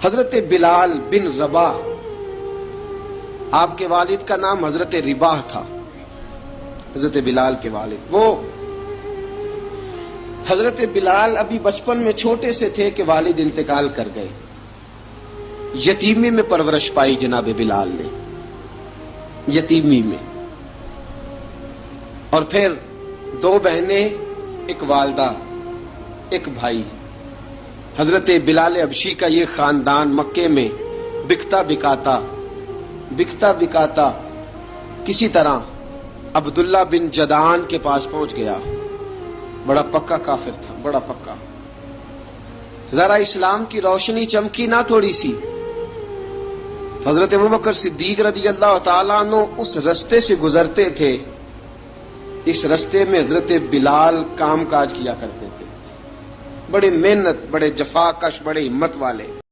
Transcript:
حضرت بلال بن رباح، آپ کے والد کا نام حضرت رباح تھا، حضرت بلال کے والد۔ وہ حضرت بلال ابھی بچپن میں چھوٹے سے تھے کہ والد انتقال کر گئے، یتیمی میں پرورش پائی جناب بلال نے، یتیمی میں، اور پھر 2 بہنیں، ایک والدہ، ایک بھائی۔ حضرت بلال حبشی کا یہ خاندان مکے میں بکتا بکاتا کسی طرح عبداللہ بن جدعان کے پاس پہنچ گیا۔ بڑا پکا کافر تھا، بڑا پکا۔ ذرا اسلام کی روشنی چمکی نہ تھوڑی سی، حضرت ابوبکر صدیق رضی اللہ تعالیٰ عنہ اس رستے سے گزرتے تھے، اس رستے میں حضرت بلال کام کاج کیا کرتے تھے، بڑے محنت، بڑے جفاکش، بڑے ہمت والے۔